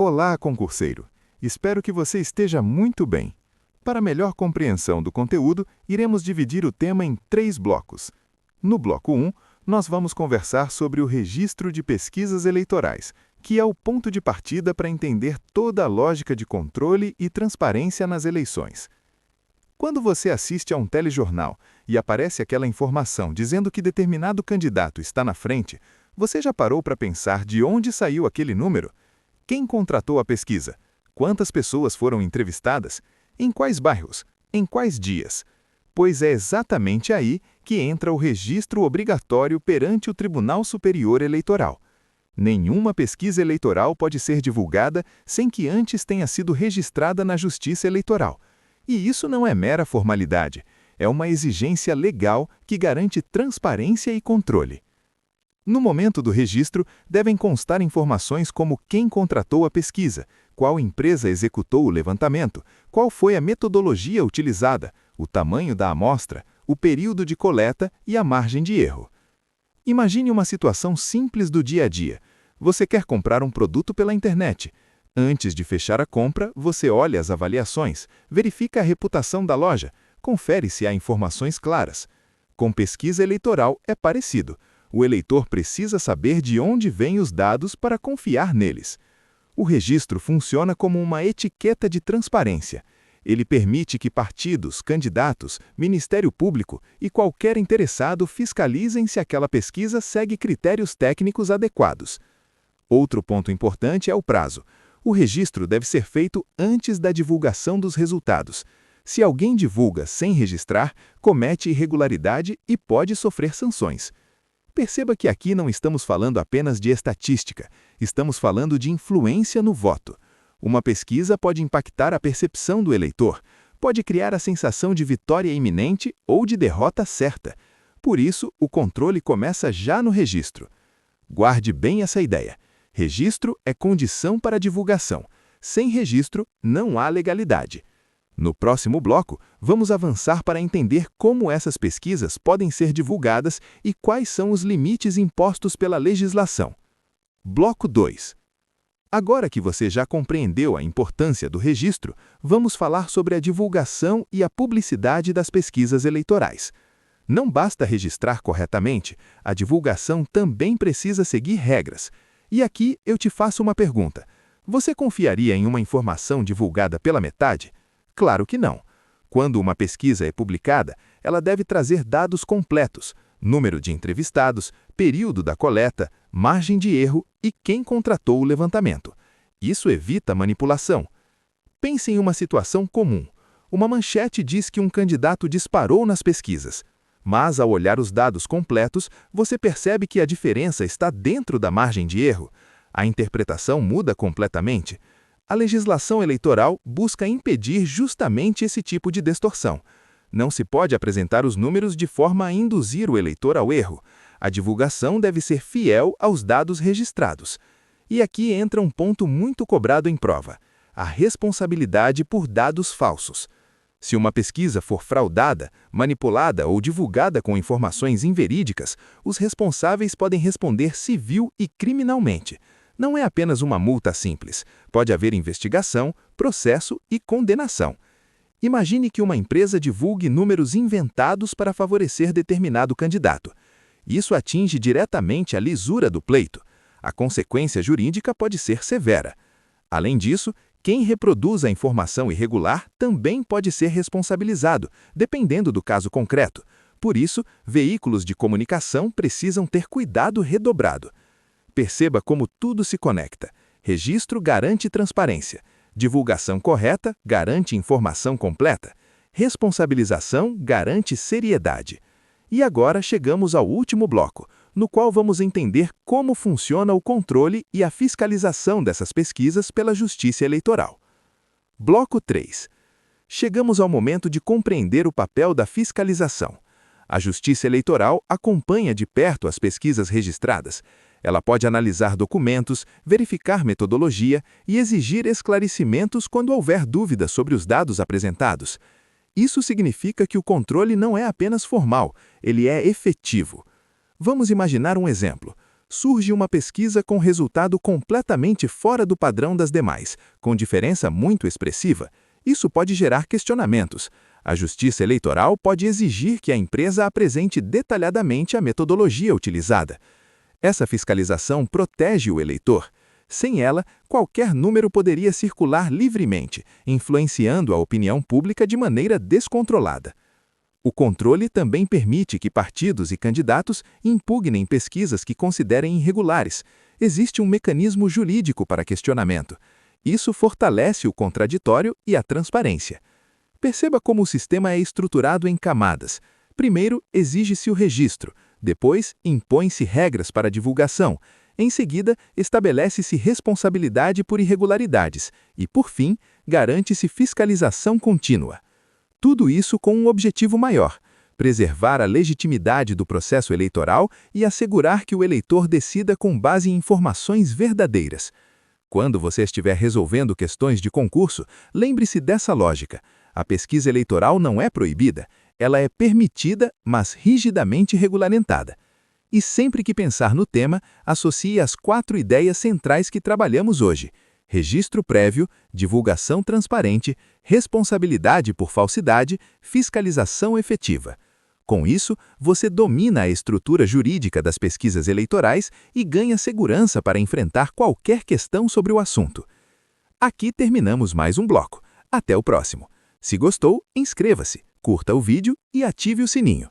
Olá, concurseiro! Espero que você esteja muito bem. Para melhor compreensão do conteúdo, iremos dividir o tema em 3 blocos. No bloco 1, nós vamos conversar sobre o registro de pesquisas eleitorais, que é o ponto de partida para entender toda a lógica de controle e transparência nas eleições. Quando você assiste a um telejornal e aparece aquela informação dizendo que determinado candidato está na frente, você já parou para pensar de onde saiu aquele número? Quem contratou a pesquisa? Quantas pessoas foram entrevistadas? Em quais bairros? Em quais dias? Pois é exatamente aí que entra o registro obrigatório perante o Tribunal Superior Eleitoral. Nenhuma pesquisa eleitoral pode ser divulgada sem que antes tenha sido registrada na Justiça Eleitoral. E isso não é mera formalidade, é uma exigência legal que garante transparência e controle. No momento do registro, devem constar informações como quem contratou a pesquisa, qual empresa executou o levantamento, qual foi a metodologia utilizada, o tamanho da amostra, o período de coleta e a margem de erro. Imagine uma situação simples do dia a dia. Você quer comprar um produto pela internet. Antes de fechar a compra, você olha as avaliações, verifica a reputação da loja, confere se há informações claras. Com pesquisa eleitoral é parecido. O eleitor precisa saber de onde vêm os dados para confiar neles. O registro funciona como uma etiqueta de transparência. Ele permite que partidos, candidatos, Ministério Público e qualquer interessado fiscalizem se aquela pesquisa segue critérios técnicos adequados. Outro ponto importante é o prazo. O registro deve ser feito antes da divulgação dos resultados. Se alguém divulga sem registrar, comete irregularidade e pode sofrer sanções. Perceba que aqui não estamos falando apenas de estatística, estamos falando de influência no voto. Uma pesquisa pode impactar a percepção do eleitor, pode criar a sensação de vitória iminente ou de derrota certa. Por isso, o controle começa já no registro. Guarde bem essa ideia. Registro é condição para divulgação. Sem registro, não há legalidade. No próximo bloco, vamos avançar para entender como essas pesquisas podem ser divulgadas e quais são os limites impostos pela legislação. Bloco 2. Agora que você já compreendeu a importância do registro, vamos falar sobre a divulgação e a publicidade das pesquisas eleitorais. Não basta registrar corretamente, a divulgação também precisa seguir regras. E aqui eu te faço uma pergunta. Você confiaria em uma informação divulgada pela metade? Claro que não. Quando uma pesquisa é publicada, ela deve trazer dados completos, número de entrevistados, período da coleta, margem de erro e quem contratou o levantamento. Isso evita manipulação. Pense em uma situação comum. Uma manchete diz que um candidato disparou nas pesquisas. Mas, ao olhar os dados completos, você percebe que a diferença está dentro da margem de erro. A interpretação muda completamente. A legislação eleitoral busca impedir justamente esse tipo de distorção. Não se pode apresentar os números de forma a induzir o eleitor ao erro. A divulgação deve ser fiel aos dados registrados. E aqui entra um ponto muito cobrado em prova: a responsabilidade por dados falsos. Se uma pesquisa for fraudada, manipulada ou divulgada com informações inverídicas, os responsáveis podem responder civil e criminalmente. Não é apenas uma multa simples. Pode haver investigação, processo e condenação. Imagine que uma empresa divulgue números inventados para favorecer determinado candidato. Isso atinge diretamente a lisura do pleito. A consequência jurídica pode ser severa. Além disso, quem reproduz a informação irregular também pode ser responsabilizado, dependendo do caso concreto. Por isso, veículos de comunicação precisam ter cuidado redobrado. Perceba como tudo se conecta. Registro garante transparência. Divulgação correta garante informação completa. Responsabilização garante seriedade. E agora chegamos ao último bloco, no qual vamos entender como funciona o controle e a fiscalização dessas pesquisas pela Justiça Eleitoral. Bloco 3. Chegamos ao momento de compreender o papel da fiscalização. A Justiça Eleitoral acompanha de perto as pesquisas registradas. Ela pode analisar documentos, verificar metodologia e exigir esclarecimentos quando houver dúvidas sobre os dados apresentados. Isso significa que o controle não é apenas formal, ele é efetivo. Vamos imaginar um exemplo. surge uma pesquisa com resultado completamente fora do padrão das demais, com diferença muito expressiva. Isso pode gerar questionamentos. A Justiça Eleitoral pode exigir que a empresa apresente detalhadamente a metodologia utilizada. Essa fiscalização protege o eleitor. Sem ela, qualquer número poderia circular livremente, influenciando a opinião pública de maneira descontrolada. O controle também permite que partidos e candidatos impugnem pesquisas que considerem irregulares. Existe um mecanismo jurídico para questionamento. Isso fortalece o contraditório e a transparência. Perceba como o sistema é estruturado em camadas. Primeiro, exige-se o registro. Depois, impõe-se regras para divulgação. Em seguida, estabelece-se responsabilidade por irregularidades. E, por fim, garante-se fiscalização contínua. Tudo isso com um objetivo maior: preservar a legitimidade do processo eleitoral e assegurar que o eleitor decida com base em informações verdadeiras. Quando você estiver resolvendo questões de concurso, lembre-se dessa lógica. A pesquisa eleitoral não é proibida, ela é permitida, mas rigidamente regulamentada. E sempre que pensar no tema, associe as 4 ideias centrais que trabalhamos hoje: registro prévio, divulgação transparente, responsabilidade por falsidade, fiscalização efetiva. Com isso, você domina a estrutura jurídica das pesquisas eleitorais e ganha segurança para enfrentar qualquer questão sobre o assunto. Aqui terminamos mais um bloco. Até o próximo. Se gostou, inscreva-se, curta o vídeo e ative o sininho.